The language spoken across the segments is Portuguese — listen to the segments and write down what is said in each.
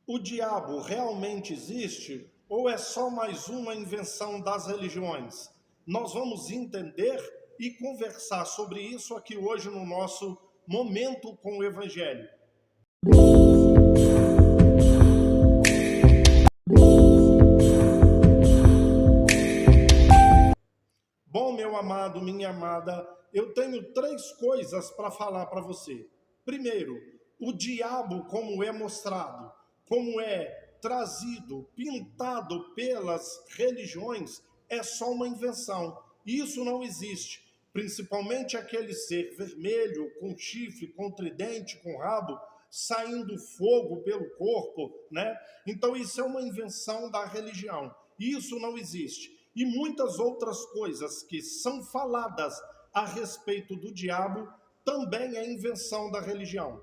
O diabo realmente existe ou é só mais uma invenção das religiões? Nós vamos entender e conversar sobre isso aqui hoje no nosso Momento com o Evangelho. Bom, meu amado, minha amada, eu tenho três coisas para falar para você. Primeiro, o diabo, como é mostrado, como é trazido, pintado pelas religiões, é só uma invenção. Isso não existe. Principalmente aquele ser vermelho, com chifre, com tridente, com rabo, saindo fogo pelo corpo, né? Então isso é uma invenção da religião. Isso não existe. E muitas outras coisas que são faladas a respeito do diabo também é invenção da religião.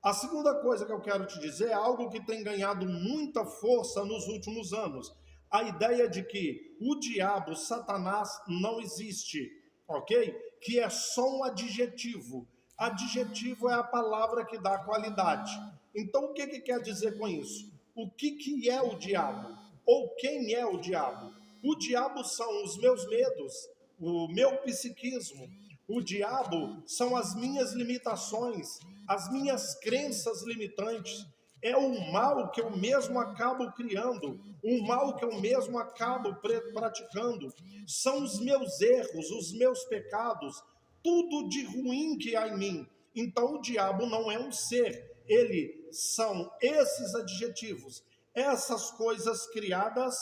A segunda coisa que eu quero te dizer é algo que tem ganhado muita força nos últimos anos. A ideia de que o diabo, Satanás, não existe, ok? Que é só um adjetivo. Adjetivo é a palavra que dá qualidade. Então, o que quer dizer com isso? O que é o diabo? Ou quem é o diabo? O diabo são os meus medos, o meu psiquismo. O diabo são as minhas limitações, as minhas crenças limitantes. É o mal que eu mesmo acabo criando, o mal que eu mesmo acabo praticando. São os meus erros, os meus pecados, tudo de ruim que há em mim. Então o diabo não é um ser, ele são esses adjetivos, essas coisas criadas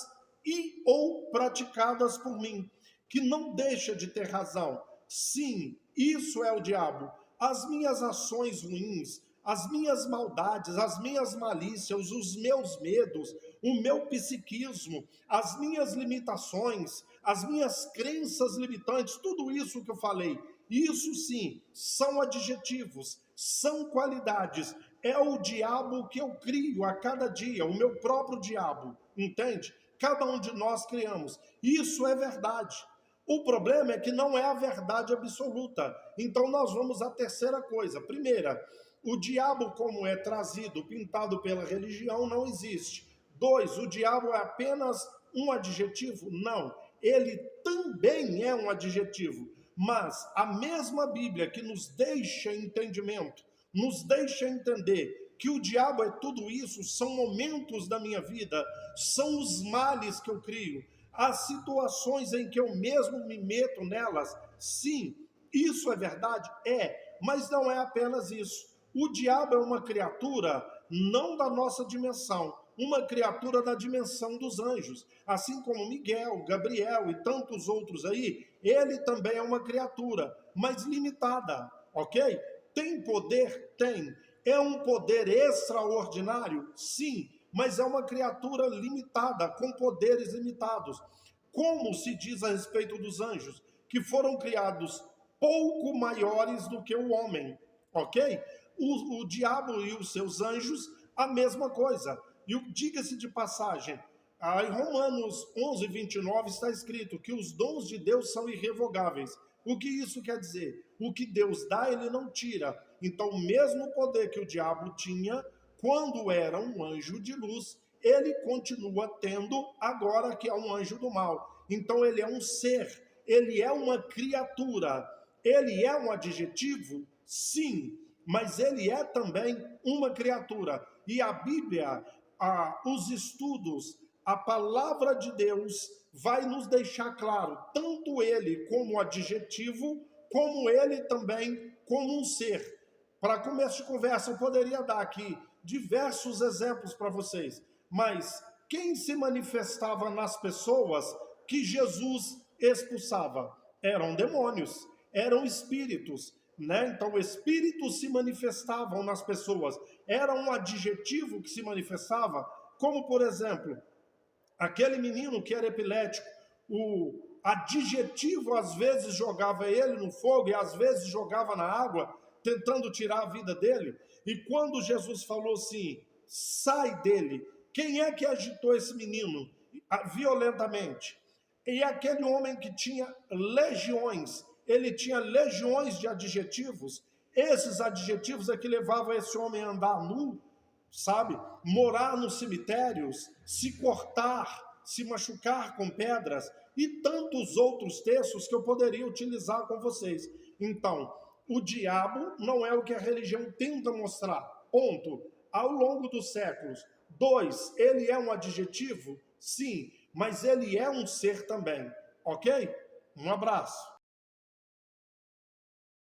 e ou praticadas por mim, que não deixa de ter razão. Sim, isso é o diabo. As minhas ações ruins, as minhas maldades, as minhas malícias, os meus medos, o meu psiquismo, as minhas limitações, as minhas crenças limitantes, tudo isso que eu falei, isso sim, são adjetivos, são qualidades. É o diabo que eu crio a cada dia, o meu próprio diabo, entende? Cada um de nós criamos. Isso é verdade. O problema é que não é a verdade absoluta. Então nós vamos à terceira coisa. Primeira, o diabo como é trazido, pintado pela religião, não existe. Dois, o diabo é apenas um adjetivo? Não. Ele também é um adjetivo. Mas a mesma Bíblia que nos deixa entendimento, nos deixa entender que o diabo é tudo isso, são momentos da minha vida, são os males que eu crio, as situações em que eu mesmo me meto nelas. Sim, isso é verdade? É, mas não é apenas isso. O diabo é uma criatura não da nossa dimensão, uma criatura da dimensão dos anjos, assim como Miguel, Gabriel e tantos outros aí. Ele também é uma criatura, mas limitada, ok? Tem poder? Tem. É um poder extraordinário? Sim, mas é uma criatura limitada, com poderes limitados. Como se diz a respeito dos anjos, que foram criados pouco maiores do que o homem, ok? O diabo e os seus anjos, a mesma coisa. E diga-se de passagem, em Romanos 11, 29 está escrito que os dons de Deus são irrevogáveis. O que isso quer dizer? O que Deus dá, ele não tira. Então, o mesmo poder que o diabo tinha quando era um anjo de luz, ele continua tendo agora que é um anjo do mal. Então, ele é um ser, ele é uma criatura. Ele é um adjetivo? Sim, mas ele é também uma criatura. E a Bíblia, os estudos, a palavra de Deus vai nos deixar claro, tanto ele como adjetivo, como ele também como um ser. Para começo de conversa, eu poderia dar aqui diversos exemplos para vocês, mas quem se manifestava nas pessoas que Jesus expulsava? Eram demônios, eram espíritos, né? Então, espíritos se manifestavam nas pessoas, era um adjetivo que se manifestava, como por exemplo, aquele menino que era epilético, o adjetivo às vezes jogava ele no fogo e às vezes jogava na água, tentando tirar a vida dele. E quando Jesus falou assim, sai dele, quem é que agitou esse menino violentamente? E aquele homem que tinha legiões, ele tinha legiões de adjetivos, esses adjetivos é que levavam esse homem a andar nu, sabe? Morar nos cemitérios, se cortar, se machucar com pedras e tantos outros textos que eu poderia utilizar com vocês. Então, o diabo não é o que a religião tenta mostrar. Ponto. Ao longo dos séculos. 2, ele é um adjetivo? Sim, mas ele é um ser também. Ok? Um abraço.